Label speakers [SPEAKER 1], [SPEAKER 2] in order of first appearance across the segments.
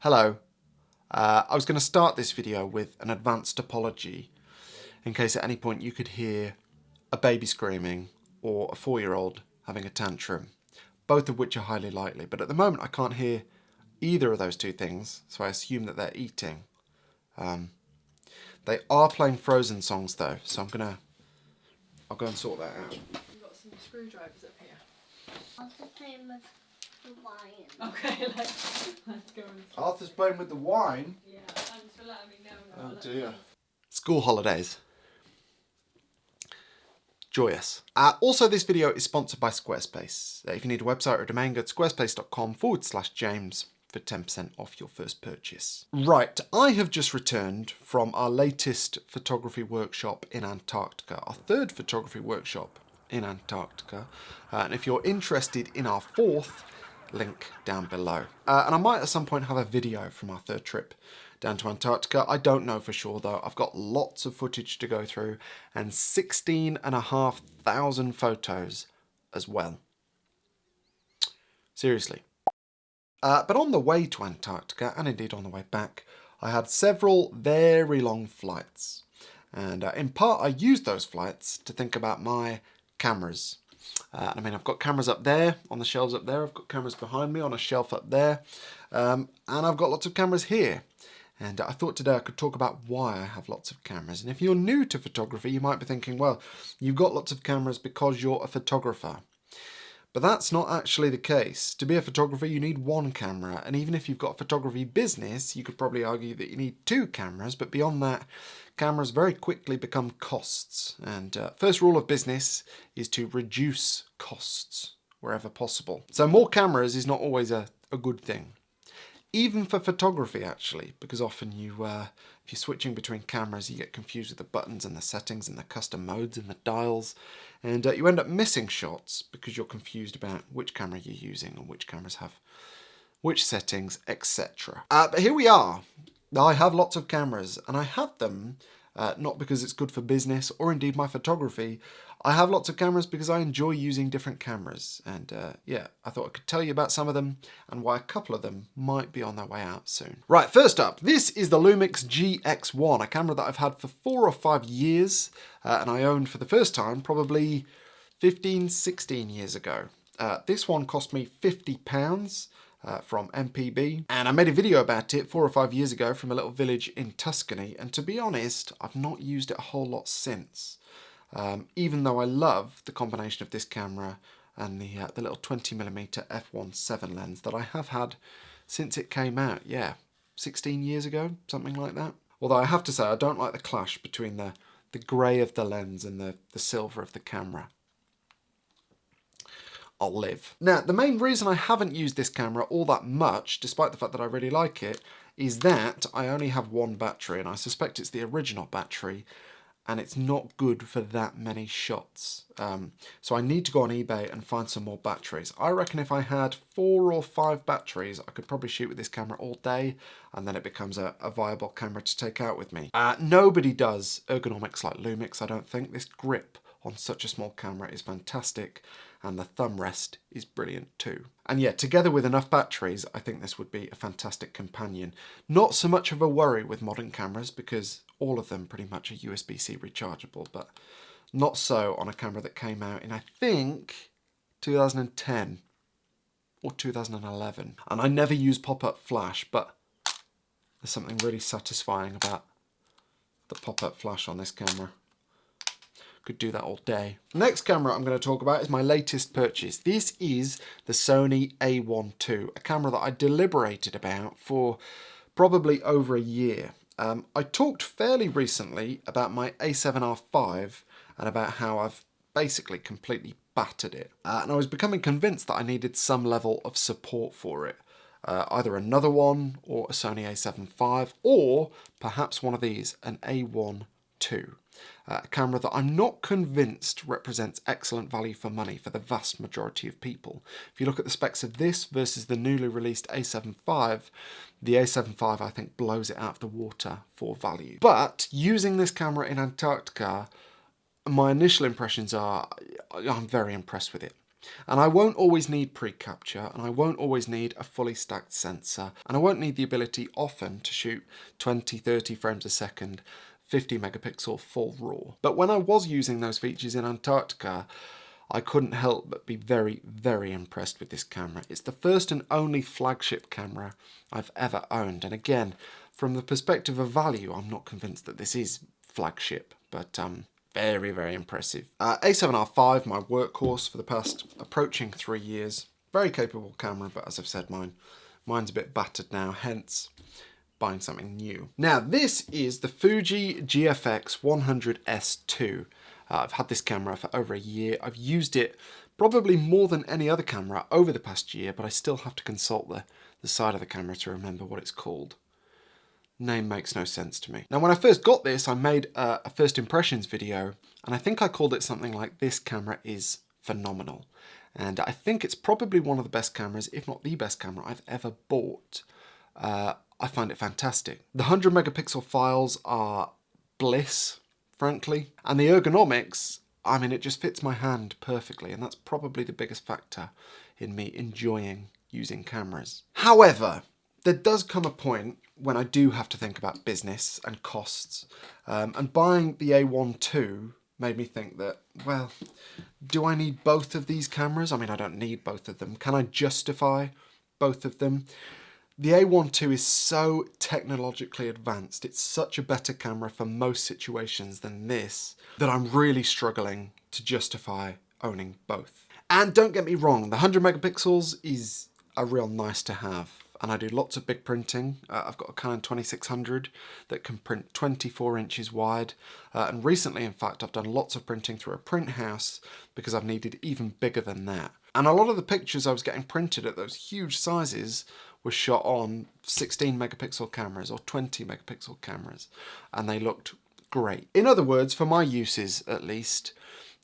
[SPEAKER 1] Hello. I was going to start this video with an advanced apology in case at any point you could hear a baby screaming or a 4-year-old having a tantrum, both of which are highly likely. But at the moment I can't hear either of those two things, so I assume that they're eating. They are playing Frozen songs though, so I'll go and sort that out.
[SPEAKER 2] You've got some screwdrivers up here.
[SPEAKER 3] Arthur's playing with the wine.
[SPEAKER 2] Okay, let's go and
[SPEAKER 1] Arthur's playing with the wine?
[SPEAKER 2] Yeah, thanks for letting me know.
[SPEAKER 1] Oh dear. School holidays. Joyous. Also, this video is sponsored by Squarespace. If you need a website or a domain, go to squarespace.com/James for 10% off your first purchase. Right, I have just returned from our latest photography workshop in Antarctica, our third photography workshop in Antarctica. And if you're interested in our fourth, link down below. And I might at some point have a video from our third trip down to Antarctica. I don't know for sure though. I've got lots of footage to go through and 16,500 photos as well. Seriously. But on the way to Antarctica, and indeed on the way back, I had several very long flights. And in part I used those flights to think about my cameras. I've got cameras up there, on the shelves up there, I've got cameras behind me on a shelf up there, and I've got lots of cameras here. And I thought today I could talk about why I have lots of cameras. And if you're new to photography, you might be thinking, well, you've got lots of cameras because you're a photographer. But that's not actually the case. To be a photographer, you need one camera. And even if you've got a photography business, you could probably argue that you need two cameras. But beyond that, cameras very quickly become costs. And first rule of business is to reduce costs wherever possible. So more cameras is not always a good thing. Even for photography, actually, because often if you're switching between cameras, you get confused with the buttons and the settings and the custom modes and the dials, and you end up missing shots because you're confused about which camera you're using and which cameras have which settings, etc. But here we are. I have lots of cameras, and I have them not because it's good for business or indeed my photography. I have lots of cameras because I enjoy using different cameras, and yeah, I thought I could tell you about some of them and why a couple of them might be on their way out soon. Right, first up, this is the Lumix GX1, a camera that I've had for 4 or 5 years, and I owned for the first time probably 15, 16 years ago. This one cost me £50 from MPB, and I made a video about it 4 or 5 years ago from a little village in Tuscany, and to be honest, I've not used it a whole lot since. Even though I love the combination of this camera and the little 20mm f1.7 lens that I have had since it came out, yeah, 16 years ago, something like that. Although I have to say I don't like the clash between the grey of the lens and the silver of the camera. I'll live. Now, the main reason I haven't used this camera all that much, despite the fact that I really like it, is that I only have one battery, and I suspect it's the original battery, and it's not good for that many shots. So I need to go on eBay and find some more batteries. I reckon if I had 4 or 5 batteries, I could probably shoot with this camera all day, and then it becomes a viable camera to take out with me. Nobody does ergonomics like Lumix, I don't think. This grip on such a small camera is fantastic, and the thumb rest is brilliant too. And yeah, together with enough batteries, I think this would be a fantastic companion. Not so much of a worry with modern cameras, because all of them pretty much are USB-C rechargeable, but not so on a camera that came out in, I think, 2010 or 2011. And I never use pop-up flash, but there's something really satisfying about the pop-up flash on this camera. Could do that all day. The next camera I'm going to talk about is my latest purchase. This is the Sony A1 II, a camera that I deliberated about for probably over a year. I talked fairly recently about my A7R V and about how I've basically completely battered it. And I was becoming convinced that I needed some level of support for it. Either another one, or a Sony A7 V, or perhaps one of these, an A1 II. A camera that I'm not convinced represents excellent value for money for the vast majority of people. If you look at the specs of this versus the newly released A7 V, the A7 V I think blows it out of the water for value. But using this camera in Antarctica, my initial impressions are I'm very impressed with it. And I won't always need pre-capture, and I won't always need a fully stacked sensor, and I won't need the ability often to shoot 20, 30 frames a second, 50 megapixel full RAW. But when I was using those features in Antarctica, I couldn't help but be very, very impressed with this camera. It's the first and only flagship camera I've ever owned. And again, from the perspective of value, I'm not convinced that this is flagship, but very, very impressive. A7R V, my workhorse for the past approaching 3 years. Very capable camera, but as I've said, mine's a bit battered now, hence buying something new. Now, this is the Fuji GFX 100S II. I've had this camera for over a year. I've used it probably more than any other camera over the past year, but I still have to consult the side of the camera to remember what it's called. Name makes no sense to me. Now, when I first got this, I made a first impressions video, and I think I called it something like "This camera is phenomenal." And I think it's probably one of the best cameras, if not the best camera I've ever bought. I find it fantastic. The 100 megapixel files are bliss, frankly. And the ergonomics, I mean, it just fits my hand perfectly, and that's probably the biggest factor in me enjoying using cameras. However, there does come a point when I do have to think about business and costs, and buying the A1 II made me think that, well, do I need both of these cameras? I mean, I don't need both of them. Can I justify both of them? The A1 II is so technologically advanced, it's such a better camera for most situations than this, that I'm really struggling to justify owning both. And don't get me wrong, the 100 megapixels is a real nice to have, and I do lots of big printing. I've got a Canon 2600 that can print 24 inches wide, and recently, in fact, I've done lots of printing through a print house because I've needed even bigger than that. And a lot of the pictures I was getting printed at those huge sizes were shot on 16 megapixel cameras or 20 megapixel cameras, and they looked great. In other words, for my uses at least,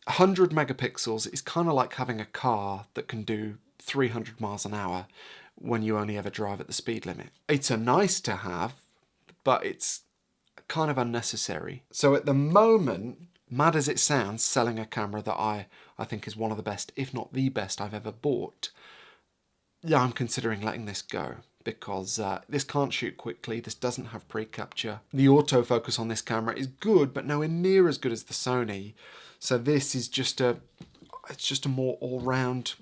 [SPEAKER 1] 100 megapixels is kind of like having a car that can do 300 miles an hour when you only ever drive at the speed limit. It's a nice to have, but it's kind of unnecessary. So at the moment, mad as it sounds, selling a camera that I think is one of the best, if not the best I've ever bought, yeah, I'm considering letting this go, because this can't shoot quickly, this doesn't have pre-capture. The autofocus on this camera is good, but nowhere near as good as the Sony. So this is just a more all-round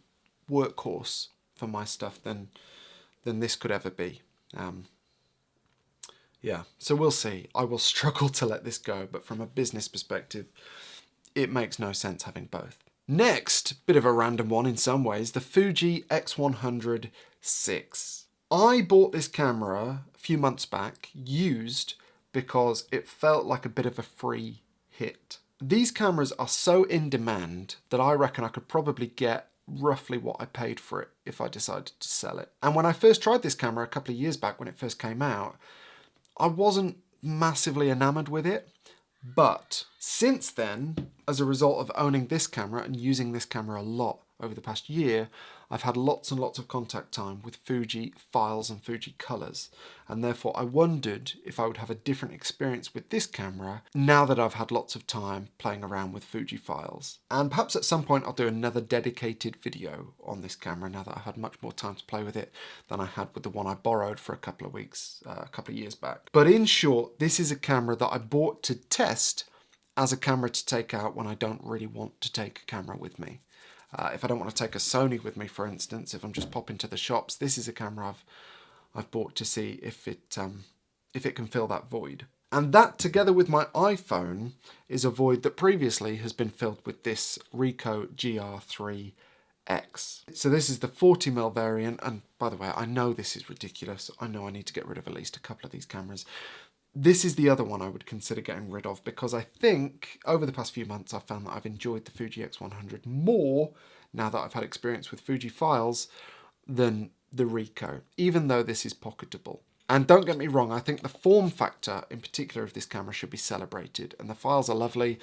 [SPEAKER 1] workhorse for my stuff than this could ever be. Yeah, so we'll see. I will struggle to let this go, but from a business perspective, it makes no sense having both. Next, bit of a random one in some ways, the Fuji X100 VI. I bought this camera a few months back, used, because it felt like a bit of a free hit. These cameras are so in demand that I reckon I could probably get roughly what I paid for it if I decided to sell it. And when I first tried this camera a couple of years back when it first came out, I wasn't massively enamored with it. But since then, as a result of owning this camera and using this camera a lot over the past year, I've had lots and lots of contact time with Fuji files and Fuji colours, and therefore I wondered if I would have a different experience with this camera now that I've had lots of time playing around with Fuji files. And perhaps at some point I'll do another dedicated video on this camera now that I've had much more time to play with it than I had with the one I borrowed for a couple of weeks, a couple of years back. But in short, this is a camera that I bought to test as a camera to take out when I don't really want to take a camera with me. If I don't want to take a Sony with me, for instance, if I'm just popping to the shops, this is a camera I've bought to see if it can fill that void. And that, together with my iPhone, is a void that previously has been filled with this Ricoh GR III X. So this is the 40mm variant, and by the way, I know this is ridiculous. I know I need to get rid of at least a couple of these cameras. This is the other one I would consider getting rid of, because I think over the past few months I've found that I've enjoyed the Fuji X100 more now that I've had experience with Fuji files than the Ricoh, even though this is pocketable. And don't get me wrong, I think the form factor in particular of this camera should be celebrated, and the files are lovely.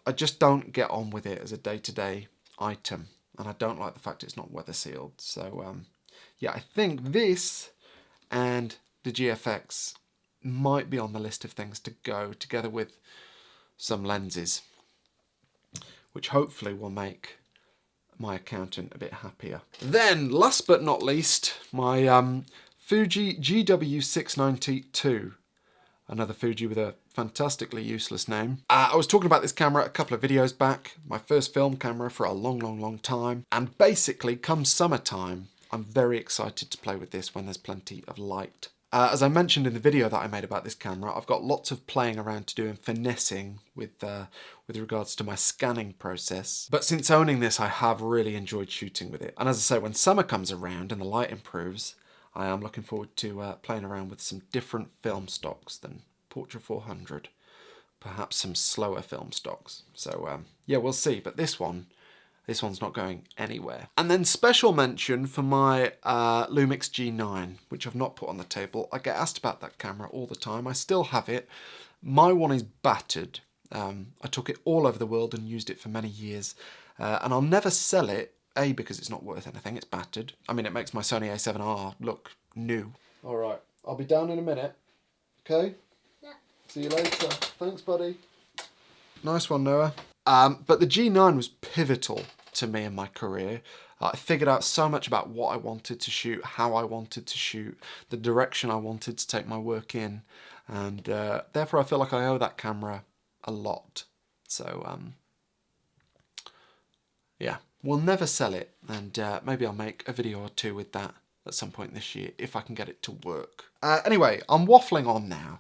[SPEAKER 1] I just don't get on with it as a day-to-day item, and I don't like the fact it's not weather sealed. So yeah, I think this and the GFX might be on the list of things to go, together with some lenses, which hopefully will make my accountant a bit happier. Then, last but not least, my Fuji GW690 II. Another Fuji with a fantastically useless name. I was talking about this camera a couple of videos back, my first film camera for a long time, and basically come summertime, I'm very excited to play with this when there's plenty of light. As I mentioned in the video that I made about this camera, I've got lots of playing around to do and finessing with regards to my scanning process. But since owning this, I have really enjoyed shooting with it. And as I say, when summer comes around and the light improves, I am looking forward to playing around with some different film stocks than Portra 400, perhaps some slower film stocks. So yeah, we'll see. But this one's not going anywhere. And then special mention for my Lumix G9, which I've not put on the table. I get asked about that camera all the time. I still have it. My one is battered. I took it all over the world and used it for many years. And I'll never sell it. A, because it's not worth anything, it's battered. I mean, it makes my Sony A7R look new. All right, I'll be down in a minute. Okay?
[SPEAKER 3] Yeah.
[SPEAKER 1] See you later. Thanks, buddy. Nice one, Noah. But the G9 was pivotal to me in my career. I figured out so much about what I wanted to shoot, how I wanted to shoot, the direction I wanted to take my work in. And therefore, I feel like I owe that camera a lot. So, yeah. We'll never sell it, and maybe I'll make a video or two with that at some point this year, if I can get it to work. Anyway, I'm waffling on now,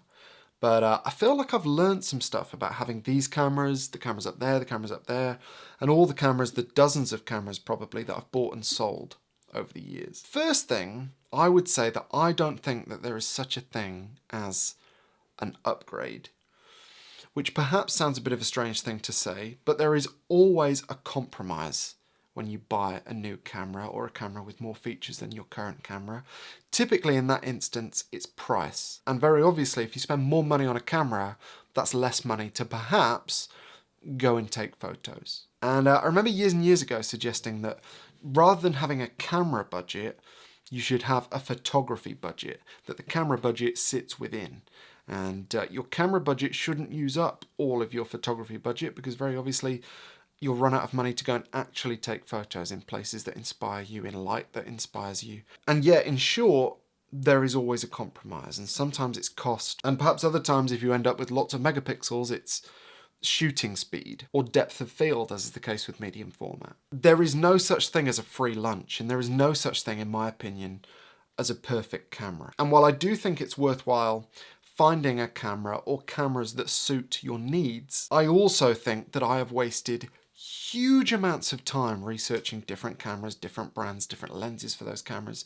[SPEAKER 1] but I feel like I've learned some stuff about having these cameras, the cameras up there, the cameras up there, and all the cameras, the dozens of cameras probably, that I've bought and sold over the years. First thing, I would say that I don't think that there is such a thing as an upgrade. Which perhaps sounds a bit of a strange thing to say, but there is always a compromise when you buy a new camera or a camera with more features than your current camera. Typically in that instance, it's price. And very obviously, if you spend more money on a camera, that's less money to perhaps go and take photos. And I remember years and years ago suggesting that rather than having a camera budget, you should have a photography budget, that the camera budget sits within. And your camera budget shouldn't use up all of your photography budget, because very obviously you'll run out of money to go and actually take photos in places that inspire you, in light that inspires you. And yet, in short, there is always a compromise, and sometimes it's cost, and perhaps other times if you end up with lots of megapixels, it's shooting speed or depth of field, as is the case with medium format. There is no such thing as a free lunch, and there is no such thing, in my opinion, as a perfect camera. And while I do think it's worthwhile finding a camera or cameras that suit your needs, I also think that I have wasted huge amounts of time researching different cameras, different brands, different lenses for those cameras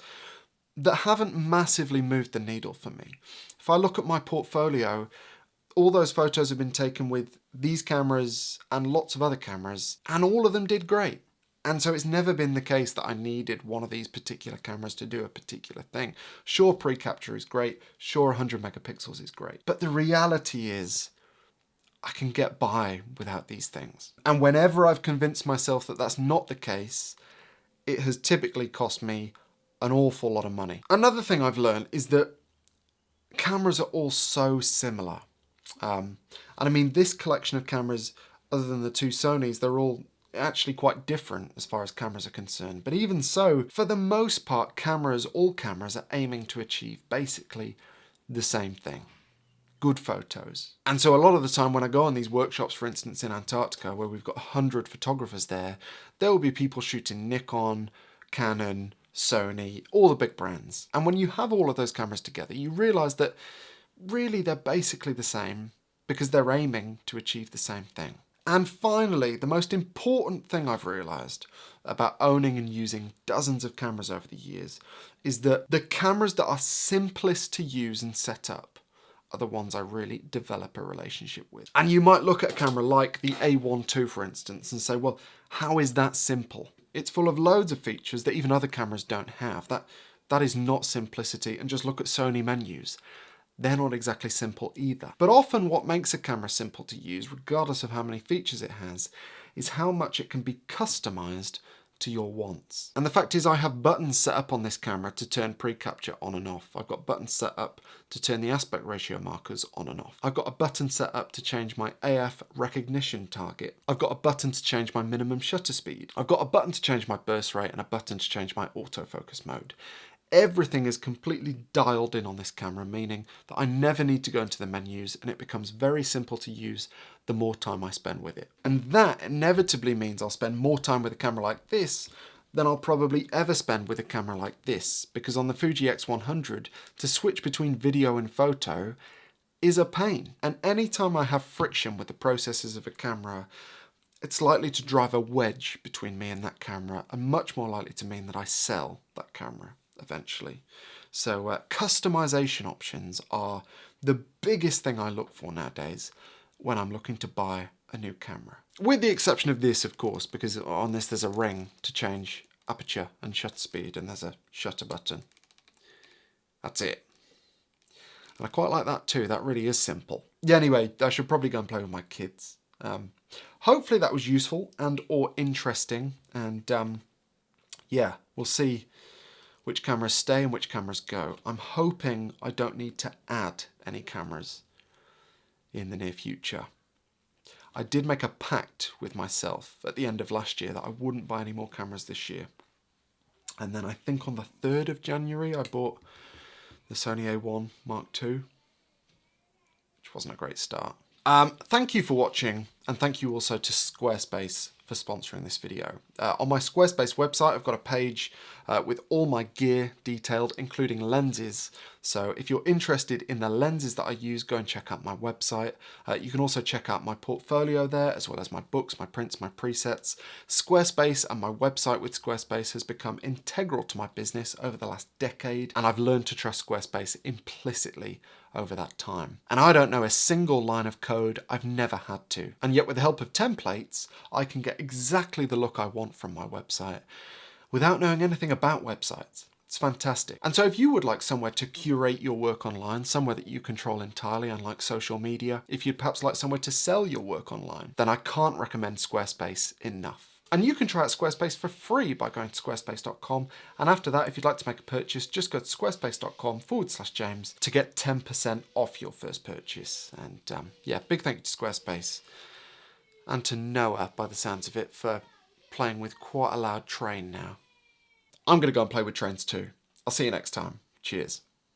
[SPEAKER 1] that haven't massively moved the needle for me. If I look at my portfolio, all those photos have been taken with these cameras and lots of other cameras, and all of them did great. And so it's never been the case that I needed one of these particular cameras to do a particular thing. Sure, pre-capture is great. Sure, 100 megapixels is great. But the reality is, I can get by without these things. And whenever I've convinced myself that that's not the case, it has typically cost me an awful lot of money. Another thing I've learned is that cameras are all so similar. And I mean, this collection of cameras, other than the two Sonys, they're all actually quite different as far as cameras are concerned. But even so, for the most part, all cameras are aiming to achieve basically the same thing. Good photos. And so a lot of the time when I go on these workshops, for instance in Antarctica, where we've got 100 photographers there will be people shooting Nikon, Canon, Sony, all the big brands. And when you have all of those cameras together, you realise that really they're basically the same, because they're aiming to achieve the same thing. And finally, the most important thing I've realised about owning and using dozens of cameras over the years is that the cameras that are simplest to use and set up are the ones I really develop a relationship with. And you might look at a camera like the A1 II, for instance, and say, well, how is that simple? It's full of loads of features that even other cameras don't have. That is not simplicity. And just look at Sony menus. They're not exactly simple either. But often what makes a camera simple to use, regardless of how many features it has, is how much it can be customized to your wants. And the fact is I have buttons set up on this camera to turn pre-capture on and off. I've got buttons set up to turn the aspect ratio markers on and off. I've got a button set up to change my AF recognition target. I've got a button to change my minimum shutter speed. I've got a button to change my burst rate and a button to change my autofocus mode. Everything is completely dialed in on this camera, meaning that I never need to go into the menus, and it becomes very simple to use the more time I spend with it. And that inevitably means I'll spend more time with a camera like this than I'll probably ever spend with a camera like this, because on the Fuji X100, to switch between video and photo is a pain. And anytime I have friction with the processes of a camera, it's likely to drive a wedge between me and that camera, and much more likely to mean that I sell that camera eventually. So customization options are the biggest thing I look for nowadays when I'm looking to buy a new camera. With the exception of this, of course, because on this there's a ring to change aperture and shutter speed, and there's a shutter button. That's it. And I quite like that too. That really is simple. Yeah, anyway, I should probably go and play with my kids. Hopefully that was useful and or interesting, and yeah, we'll see which cameras stay and which cameras go. I'm hoping I don't need to add any cameras in the near future. I did make a pact with myself at the end of last year that I wouldn't buy any more cameras this year. And then I think on the 3rd of January I bought the Sony A1 II, which wasn't a great start. Thank you for watching, and thank you also to Squarespace for sponsoring this video. On my Squarespace website, I've got a page with all my gear detailed, including lenses. So if you're interested in the lenses that I use, go and check out my website. You can also check out my portfolio there, as well as my books, my prints, my presets. Squarespace and my website with Squarespace has become integral to my business over the last decade, and I've learned to trust Squarespace implicitly over that time. And I don't know a single line of code I've never had to. And yet with the help of templates, I can get exactly the look I want from my website without knowing anything about websites. It's fantastic. And so if you would like somewhere to curate your work online, somewhere that you control entirely, unlike social media, if you'd perhaps like somewhere to sell your work online, then I can't recommend Squarespace enough. And you can try out Squarespace for free by going to squarespace.com. And after that, if you'd like to make a purchase, just go to squarespace.com/James to get 10% off your first purchase. And yeah, big thank you to Squarespace and to Noah, by the sounds of it, for playing with quite a loud train now. I'm going to go and play with trains too. I'll see you next time. Cheers.